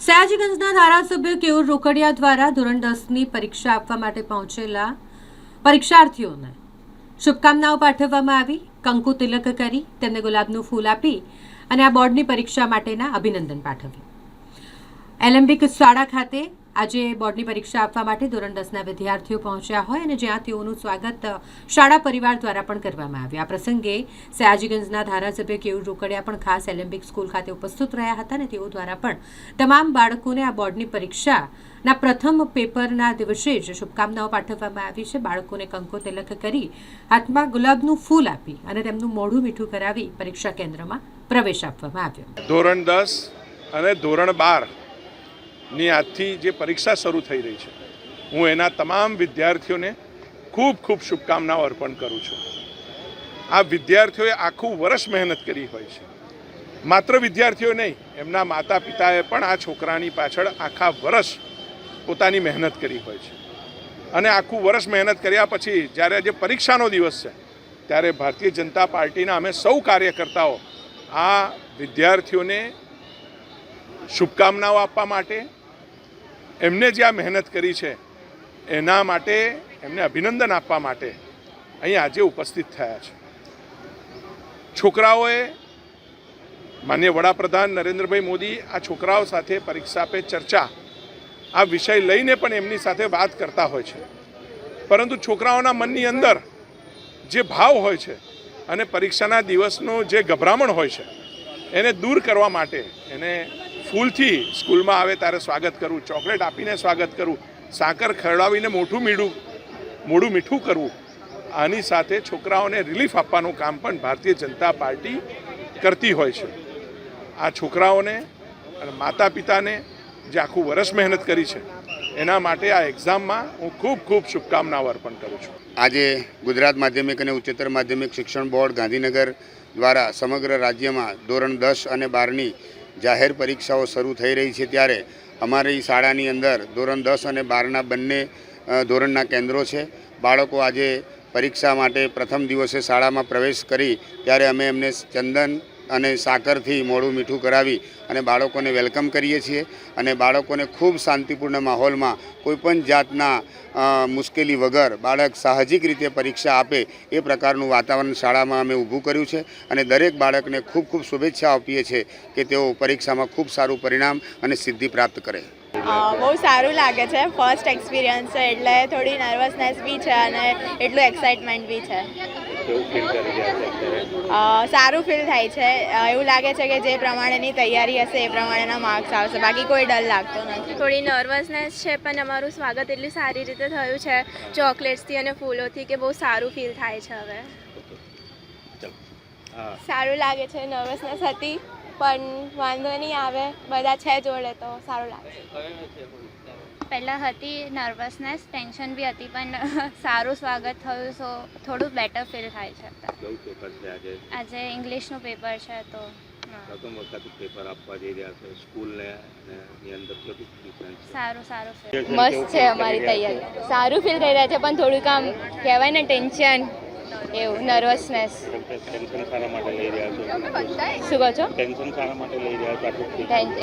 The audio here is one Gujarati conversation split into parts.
સયાજીગંજના ધારાસભ્ય કેયુર રોકડિયા દ્વારા ધોરણ 10ની પરીક્ષા આપવા માટે પહોંચેલા પરીક્ષાર્થીઓને શુભકામનાઓ પાઠવવામાં આવી। કંકુ તિલક કરી તેમને ગુલાબનું ફૂલ આપી અને આ બોર્ડની પરીક્ષા માટેના અભિનંદન પાઠવ્યા। એલેમ્બિક શાળા ખાતે આજે બોર્ડની પરીક્ષા આપવા માટે ધોરણ 10ના વિદ્યાર્થીઓ પહોંચ્યા હોય અને જ્યાં તેઓનું સ્વાગત શાળા પરિવાર દ્વારા પણ કરવામાં આવ્યું। આ પ્રસંગે સયાજીગંજના ધારાસભ્ય કેયુર રોકડિયા પણ ખાસ એલેમ્બિક સ્કૂલ ખાતે ઉપસ્થિત રહ્યા હતા અને તેઓ દ્વારા પણ તમામ બાળકોને આ બોર્ડની પરીક્ષાના પ્રથમ પેપરના દિવસે જ શુભકામનાઓ પાઠવવામાં આવી છે। બાળકોને કંકુ તિલક કરી હાથમાં ગુલાબનું ફૂલ આપી અને તેમનું મોઢું મીઠું કરાવી પરીક્ષા કેન્દ્રમાં પ્રવેશ આપવામાં આવ્યો। ધોરણ 10 અને ધોરણ 12 ની આજથી જે પરીક્ષા શરૂ થઈ રહી છે, હું એના તમામ વિદ્યાર્થીઓને ખૂબ ખૂબ શુભકામનાઓ અર્પણ કરું છું। આ વિદ્યાર્થીઓએ આખું વર્ષ મહેનત કરી હોય છે। માત્ર વિદ્યાર્થીઓ નહીં, એમના માતા પિતાએ પણ આ છોકરાની પાછળ આખા વર્ષ પોતાની મહેનત કરી હોય છે અને આખું વર્ષ મહેનત કર્યા પછી જ્યારે આજે પરીક્ષાનો દિવસ છે ત્યારે ભારતીય જનતા પાર્ટીના અમે સૌ કાર્યકર્તાઓ આ વિદ્યાર્થીઓને શુભકામનાઓ આપવા માટે, એમને જે આ મહેનત કરી છે એના માટે, એમને અભિનંદન આપવા માટે અહીં આજે ઉપસ્થિત થયા છે। છોકરાઓએ માનનીય વડાપ્રધાન નરેન્દ્રભાઈ મોદી આ છોકરાઓ સાથે પરીક્ષા પે ચર્ચા આ વિષય લઈને પણ એમની સાથે વાત કરતા હોય છે, પરંતુ છોકરાઓના મનની અંદર જે ભાવ હોય છે અને પરીક્ષાના દિવસનો જે ગભરામણ હોય છે એને દૂર કરવા માટે એને ફૂલથી સ્કૂલમાં આવે ત્યારે સ્વાગત કરવું, ચોકલેટ આપીને સ્વાગત કરવું, સાકર ખવડાવીને મોઢું મીઠું કરવું, આની સાથે છોકરાઓને રિલીફ આપવાનું કામ પણ ભારતીય જનતા પાર્ટી કરતી હોય છે। આ છોકરાઓને અને માતા પિતાને જે આખું વર્ષ મહેનત કરી છે એના માટે આ એક્ઝામમાં હું ખૂબ ખૂબ શુભકામનાઓ અર્પણ કરું છું। આજે ગુજરાત માધ્યમિક અને ઉચ્ચતર માધ્યમિક શિક્ષણ બોર્ડ ગાંધીનગર દ્વારા સમગ્ર રાજ્યમાં ધોરણ 10 અને 12ની જાહેર પરીક્ષાઓ શરૂ થઈ રહી છે, ત્યારે અમારી શાળાની અંદર ધોરણ 10 અને 12ના બંને ધોરણના કેન્દ્રો છે। બાળકો આજે પરીક્ષા માટે પ્રથમ દિવસે શાળામાં પ્રવેશ કરી ત્યારે અમે એમને ચંદન અને સાકરથી મોઢું મીઠું કરાવી અને બાળકોને વેલકમ કરીએ છીએ અને બાળકોને ખૂબ શાંતિપૂર્ણ માહોલમાં કોઈપણ જાતના મુશ્કેલી વગર બાળક સાહજિક રીતે પરીક્ષા આપે એ પ્રકારનું વાતાવરણ શાળામાં અમે ઊભું કર્યું છે અને દરેક બાળકને ખૂબ ખૂબ શુભેચ્છા આપીએ છીએ કે તેઓ પરીક્ષામાં ખૂબ સારું પરિણામ અને સિદ્ધિ પ્રાપ્ત કરે। બહુ સારું લાગે છે, ફર્સ્ટ એક્સપિરિયન્સ છે એટલે થોડી નર્વસનેસ બી છે અને એટલું એક્સાઇટમેન્ટ બી છે। સારું ફીલ થાય છે, એવું લાગે છે કે જે પ્રમાણેની તૈયારી હશે એ પ્રમાણેના માર્ક્સ આવશે, બાકી કોઈ ડર લાગતો નથી। થોડી નર્વસનેસ છે પણ અમારું સ્વાગત એટલી સારી રીતે થયું છે ચોકલેટ્સથી અને ફૂલોથી કે બહુ સારું ફીલ થાય છે। હવે સારું લાગે છે, નર્વસનેસ હતી પણ વાંધો નહીં આવે, બધા છે જોડે તો સારું લાગે। પહેલાં હતી નર્વસનેસ, ટેન્શન બી હતી પણ સારું સ્વાગત થયું, સો થોડું બેટર ફીલ થાય છે। આજે ઇંગ્લિશનું પેપર છે તો પ્રથમ વખત પેપર આપવા જઈ રહ્યા છે સ્કૂલને ની અંદર કેટલું ડિફરન્સ? સારું ફીલ મસ્ત છે અમારી તૈયારી, સારું ફીલ થઈ રહ્યા છે પણ થોડુંક આમ કહેવાય ને ટેન્શન, એવું નર્વસનેસ। ટેન્શન શાના માટે લઈ રહ્યા છો? શું કહો છો? ટેન્શન શાના માટે લઈ રહ્યા છો?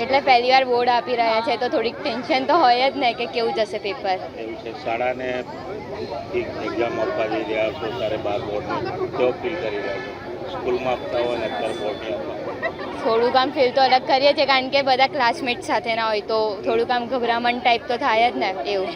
એટલે પહેલી વાર બોર્ડ આપી રહ્યા છે તો થોડીક ટેન્શન તો હોય જ ને કે કેવું જશે પેપર। એવું છે, શાળાને એક્ઝામ આપવા જઈ રહ્યા છો ત્યારે 12 બોર્ડને કેવો ફીલ કરી રહ્યા છો? સ્કૂલમાં આપતા હોય ને અત્યારે બોર્ડની આપવા થોડુંક આમ ફીલ તો અલગ કરીએ છીએ કારણ કે બધા ક્લાસમેટ સાથે ના હોય તો થોડુંક આમ ગભરામણ ટાઈપ તો થાય જ ને, એવું।